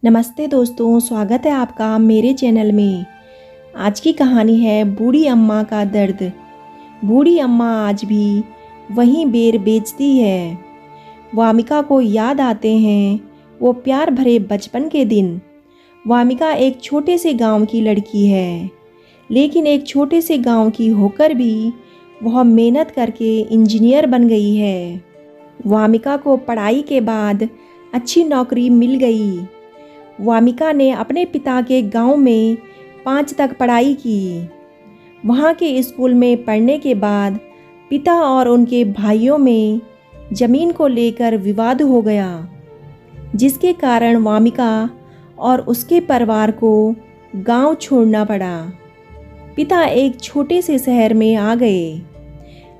नमस्ते दोस्तों, स्वागत है आपका मेरे चैनल में। आज की कहानी है बूढ़ी अम्मा का दर्द। बूढ़ी अम्मा आज भी वहीं बेर बेचती है। वामिका को याद आते हैं वो प्यार भरे बचपन के दिन। वामिका एक छोटे से गांव की लड़की है, लेकिन एक छोटे से गांव की होकर भी वह मेहनत करके इंजीनियर बन गई है। वामिका को पढ़ाई के बाद अच्छी नौकरी मिल गई। वामिका ने अपने पिता के गांव में 5 तक पढ़ाई की। वहां के स्कूल में पढ़ने के बाद पिता और उनके भाइयों में ज़मीन को लेकर विवाद हो गया, जिसके कारण वामिका और उसके परिवार को गांव छोड़ना पड़ा। पिता एक छोटे से शहर में आ गए।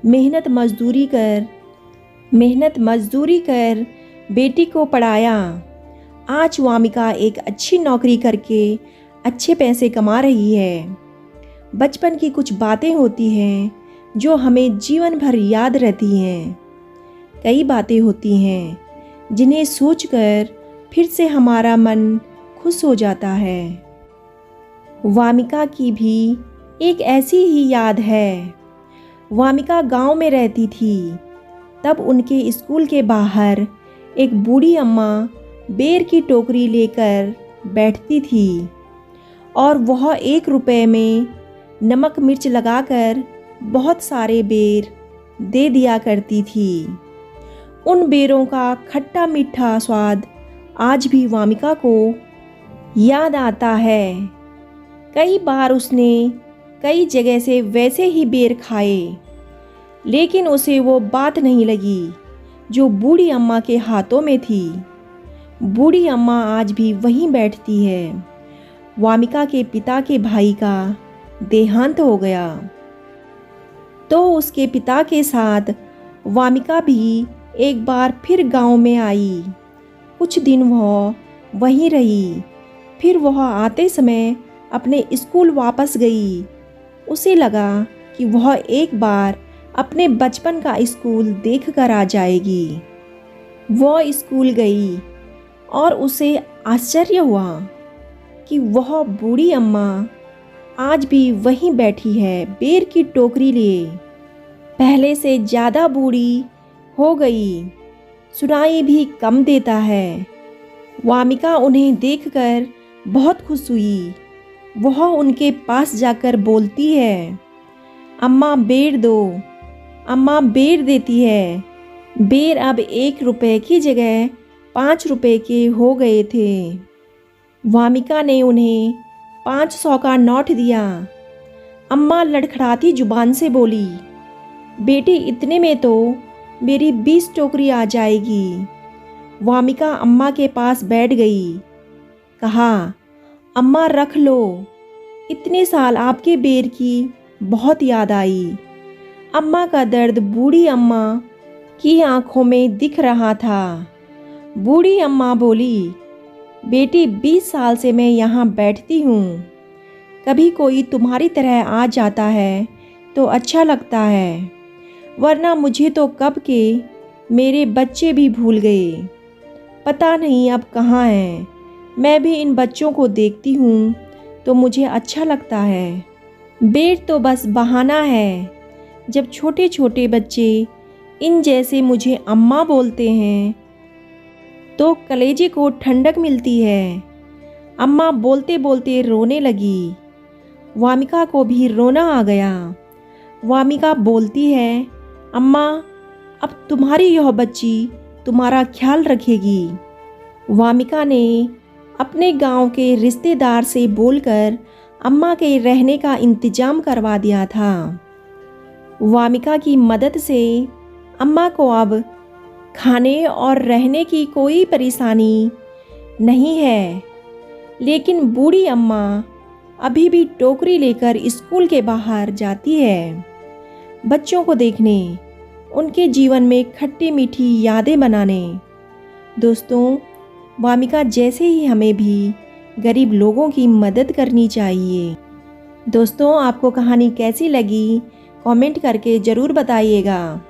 मेहनत मजदूरी कर बेटी को पढ़ाया। आज वामिका एक अच्छी नौकरी करके अच्छे पैसे कमा रही है। बचपन की कुछ बातें होती हैं जो हमें जीवन भर याद रहती हैं। कई बातें होती हैं जिन्हें सोचकर फिर से हमारा मन खुश हो जाता है। वामिका की भी एक ऐसी ही याद है। वामिका गांव में रहती थी। तब उनके स्कूल के बाहर एक बूढ़ी अम्मा बेर की टोकरी लेकर बैठती थी और वह 1 रुपये में नमक मिर्च लगाकर बहुत सारे बेर दे दिया करती थी। उन बेरों का खट्टा मीठा स्वाद आज भी वामिका को याद आता है। कई बार उसने कई जगह से वैसे ही बेर खाए, लेकिन उसे वो बात नहीं लगी जो बूढ़ी अम्मा के हाथों में थी। बूढ़ी अम्मा आज भी वहीं बैठती है। वामिका के पिता के भाई का देहांत हो गया, तो उसके पिता के साथ वामिका भी एक बार फिर गांव में आई। कुछ दिन वह वहीं रही। फिर वह आते समय अपने स्कूल वापस गई। उसे लगा कि वह एक बार अपने बचपन का स्कूल देख कर आ जाएगी। वह स्कूल गई और उसे आश्चर्य हुआ कि वह बूढ़ी अम्मा आज भी वहीं बैठी है, बेर की टोकरी लिए। पहले से ज़्यादा बूढ़ी हो गई, सुनाई भी कम देता है। वामिका उन्हें देखकर बहुत खुश हुई। वह उनके पास जाकर बोलती है, अम्मा बेर दो। अम्मा बेर देती है। बेर अब 1 रुपये की जगह 5 रुपये के हो गए थे। वामिका ने उन्हें 500 का नोट दिया। अम्मा लड़खड़ाती जुबान से बोली, बेटी इतने में तो मेरी 20 टोकरी आ जाएगी। वामिका अम्मा के पास बैठ गई। कहा, अम्मा रख लो। इतने साल आपके बेर की बहुत याद आई। अम्मा का दर्द बूढ़ी अम्मा की आंखों में दिख रहा था। बूढ़ी अम्मा बोली, बेटी 20 साल से मैं यहाँ बैठती हूँ। कभी कोई तुम्हारी तरह आ जाता है तो अच्छा लगता है, वरना मुझे तो कब के मेरे बच्चे भी भूल गए। पता नहीं अब कहाँ हैं। मैं भी इन बच्चों को देखती हूँ तो मुझे अच्छा लगता है। बेर तो बस बहाना है। जब छोटे छोटे बच्चे इन जैसे मुझे अम्मा बोलते हैं तो कलेजे को ठंडक मिलती है। अम्मा बोलते बोलते रोने लगी। वामिका को भी रोना आ गया। वामिका बोलती है, अम्मा अब तुम्हारी यह बच्ची तुम्हारा ख्याल रखेगी। वामिका ने अपने गांव के रिश्तेदार से बोलकर अम्मा के रहने का इंतजाम करवा दिया था। वामिका की मदद से अम्मा को अब खाने और रहने की कोई परेशानी नहीं है। लेकिन बूढ़ी अम्मा अभी भी टोकरी लेकर स्कूल के बाहर जाती है, बच्चों को देखने, उनके जीवन में खट्टी मीठी यादें बनाने। दोस्तों, वामिका जैसे ही हमें भी गरीब लोगों की मदद करनी चाहिए। दोस्तों, आपको कहानी कैसी लगी कमेंट करके ज़रूर बताइएगा।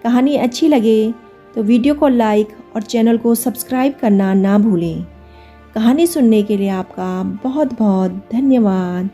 कहानी अच्छी लगे तो वीडियो को लाइक और चैनल को सब्सक्राइब करना ना भूलें। कहानी सुनने के लिए आपका बहुत बहुत धन्यवाद।